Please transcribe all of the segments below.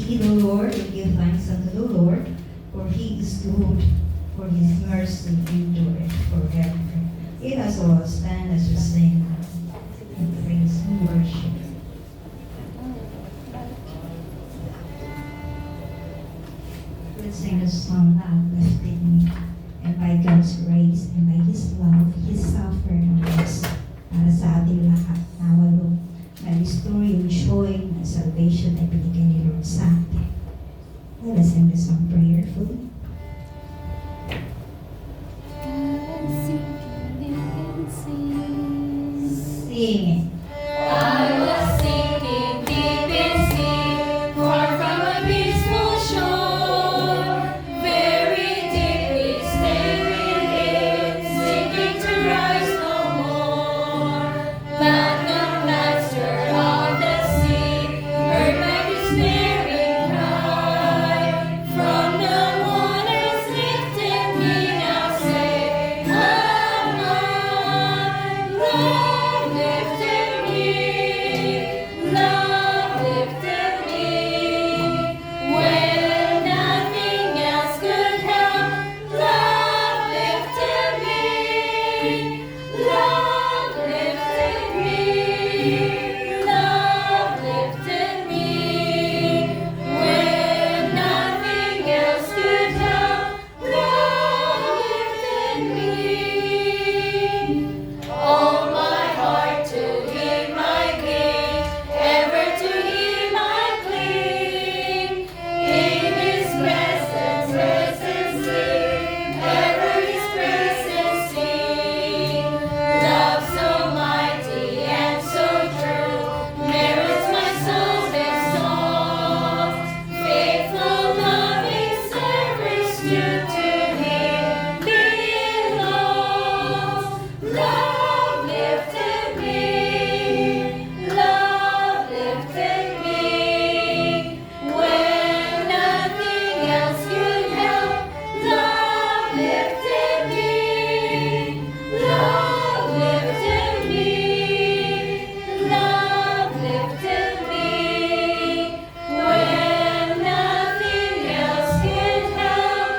see the Lord and give thanks unto the Lord, for he is good, for his mercy endureth forever. Let us all stand as we sing and praise and worship. Let's sing the song, Love Lifted Me. And by God's grace and by His love, He suffered on us para sa ating lahat. Nawalo, na-restore yung joy na salvation na binigay ni Lord sa atin. Let us sing the song prayerfully. Sing it. I was sinking deep in sea, far from a peaceful shore, very deeply staring in, sinking to rise no more. But the master of the sea heard my despairing cry. From the waters lifted me, now say, Love lifted me, love lifted me, when nothing else could help. Love lifted me, love lifted me, love lifted me, when nothing else could help. Love lifted me. All my heart to Him I give, ever to Him I cling. In His presence rest and sleep, ever His praises sing. Love so mighty and so true merits my soul's best song. Faithful, loving service due to Him belongs. Love lifted me, love lifted me, when nothing else could help. Love lifted me, love lifted me, love lifted me, when nothing else could help.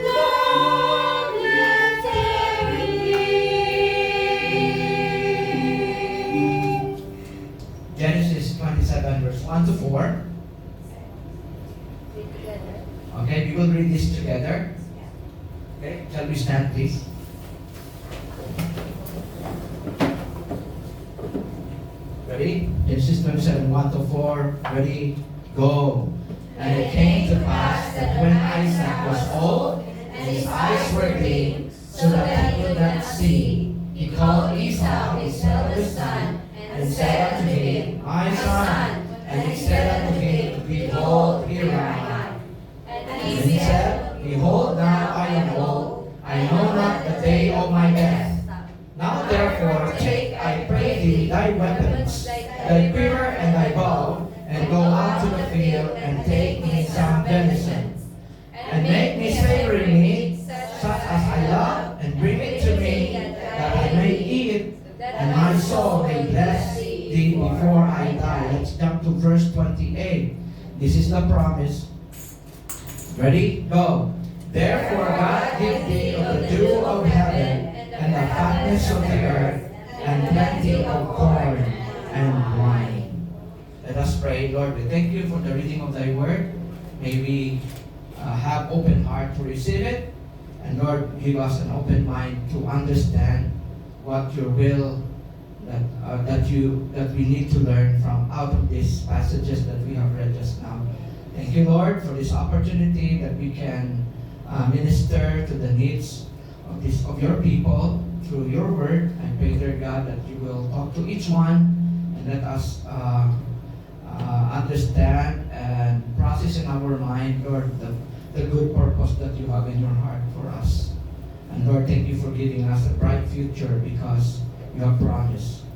Love lifted me. Genesis 27, verse 1 to 4. Okay, we will read this together. Okay, shall we stand, please? Ready? Genesis 27, 1 to 4. Ready? Go. And it came to pass that when Isaac was old, and his eyes were dim, so that he could not see, he called Esau his eldest son, and said unto him, My son. And he said unto him, Behold, here am I. And he said, Behold, now I am old, I know not the day of my death. Now therefore take, I pray thee, thy weapons, thy quiver and thy bow, and go out to the field, and take me some venison, and make me savory meat, such as I love, and bring it to me, that I may eat it, and my soul may bless thee before I die. Let's jump to verse 28. This is the promise. Ready? Go. Therefore God give thee of the dew of heaven, and the fatness of the earth, and plenty of corn and wine. Let us pray. Lord, we thank you for the reading of thy word. May we have open heart to receive it. And Lord, give us an open mind to understand what your will that we need to learn from out of these passages that we have read just now. Thank you, Lord, for this opportunity that we can minister to the needs of your people through your word. I pray, dear God, that you will talk to each one and let us understand and process in our mind, Lord, the good purpose that you have in your heart for us. And Lord, thank you for giving us a bright future, because you have promised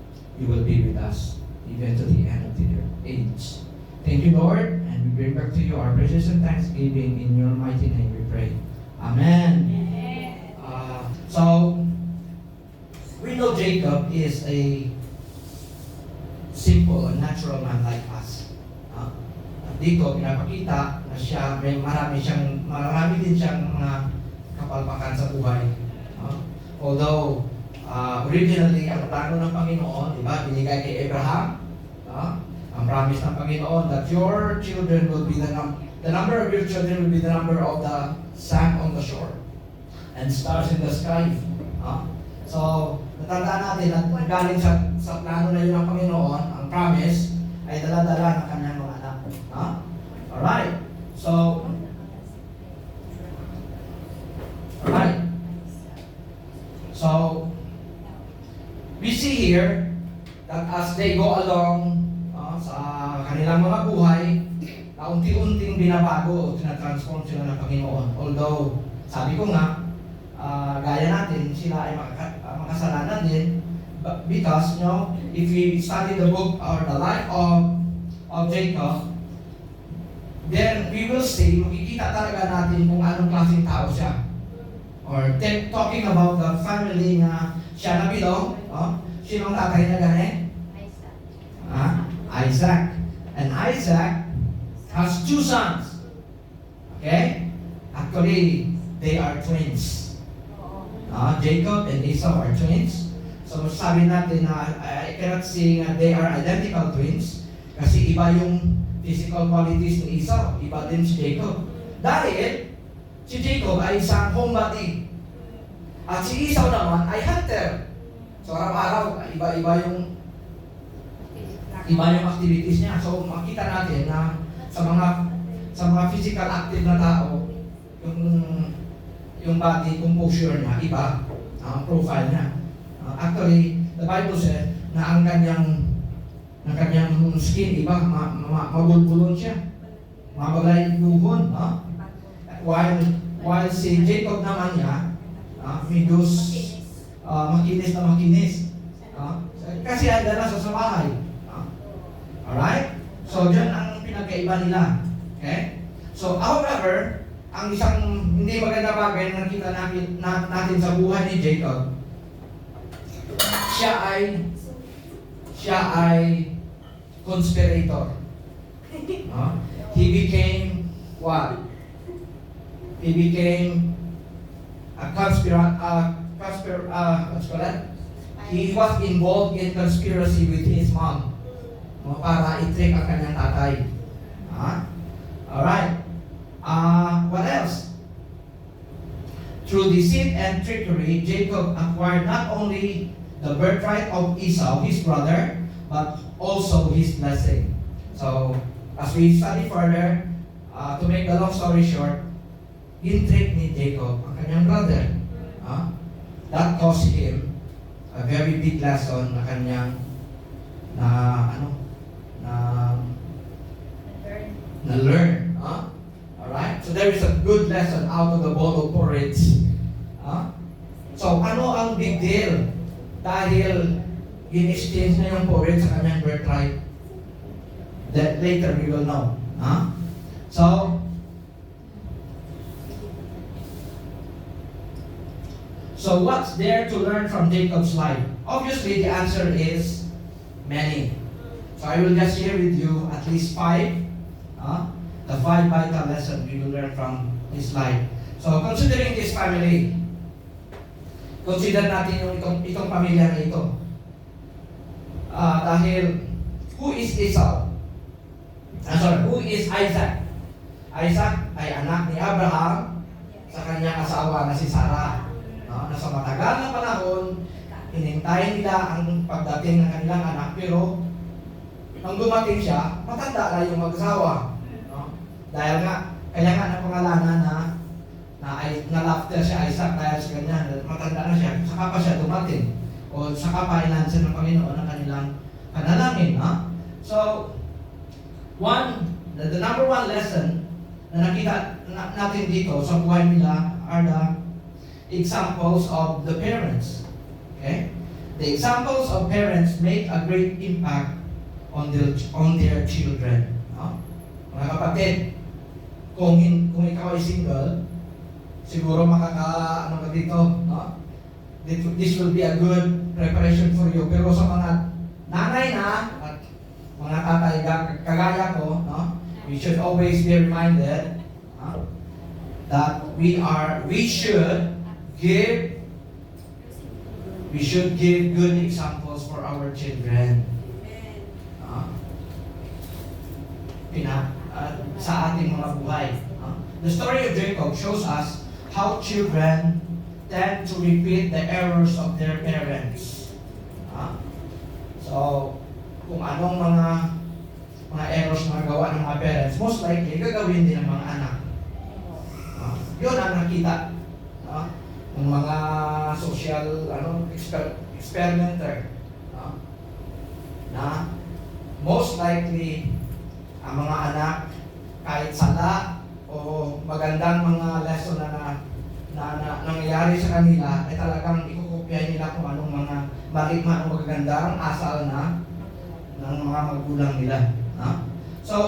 you will be with us even to the end of the age. Thank you, Lord, and we bring back to you our praises and thanksgiving. In your mighty name we pray. Amen. So, we know Jacob is a simple and natural man like us. dito pinapakita na siya marami din siyang mga kapalpakan sa buhay. Although originally ang plano ng Panginoon, di ba, binigay kay Abraham, ang promise ng Panginoon that your children will be the number of your children will be the number of the sand on the shore and stars in the sky. So, natandaan natin at galing sa plano na yun ng Panginoon, ang promise ay dala-dala ng kanyang mga anak. Alright. So, we see here that as they go along sa kanilang mga buhay, na unti-unting binabago o tinatransform sila ng Panginoon. Although, sabi ko nga, gaya natin, sila ay makasalanan din. But because, if we study the book or the life of Jacob, then we will see, makikita talaga natin kung anong klaseng tao siya. Or talking about the family na siya na bilong, sinong tatay na gani? Isaac. And Isaac has 2 sons. Okay? Actually, they are twins. Jacob and Esau are twins. So sabi natin na I cannot say na they are identical twins kasi iba yung physical qualities ni Esau, iba din si Jacob. Dahil si Jacob ay isang homebody at si Esau naman ay hunter. So araw-araw, iba-iba yung activities niya. So makita natin na sa mga physical active na tao, yung body composure niya iba, ang profile niya. Actually, the Bible said na ang kanyang skin iba, mabulbulon siya, mabalay luhon. While si Jacob naman niya, medyo makinis na makinis. Kasi anda na sa bahay. Alright? So, dyan ang pinagkaiba nila. Okay? So, however, ang isang hindi maganda bagay na nakita natin sa buhay ni Jacob, siya ay conspirator. He became what? He became a what's called that? He was involved in conspiracy with his mom para i-trick ang kanyang tatay. Alright. What else? Through deceit and trickery, Jacob acquired not only the birthright of Esau, his brother, but also his blessing. So, as we study further, to make the long story short, in-trick ni Jacob ang kanyang brother. That cost him a very big lesson na kanyang na learn. Alright? So there is a good lesson out of the bowl of porridge. So ano ang big deal? Dahil in-exchange na yung porridge sa kanyang birthright. That later we will know. So what's there to learn from Jacob's life? Obviously, the answer is many. So I will just share with you at least 5. The 5 vital lessons we will learn from his life. So considering this family, consider natin yung itong pamilya na ito. Dahil, who is Esau? Who is Isaac? Isaac ay anak ni Abraham sa kanyang asawa na si Sarah. Na sa matagal na panahon, hinintay nila ang pagdating ng kanilang anak, pero nang dumating siya, matanda na yung mag-asawa. Dahil nga, kaya nga napangalanan na laughter si Isaac dahil sa kanya, matanda na siya, saka pa siya dumating. O saka pa inansin ng Panginoon ang kanilang panalangin. So, the number 1 lesson na nakita natin dito sa buhay nila are the examples of the parents. Okay? The examples of parents make a great impact on their children. Mga kapatid, kung ikaw ay single, siguro this will be a good preparation for you. Pero sa mga nanay na at mga tatay kagaya ko, we should always be reminded that we should give good examples for our children. Sa ating mga buhay. The story of Jacob shows us how children tend to repeat the errors of their parents. So, kung anong mga errors na gawa ng mga parents, most likely, gagawin din ng mga anak. Yun ang nakita ng mga social experimenter. Na most likely, ang mga anak, kahit sala o magandang mga lesson na nangyayari sa kanila, ay talagang ikukopya nila kung anong mga magagandang asal na ng mga magulang nila. So,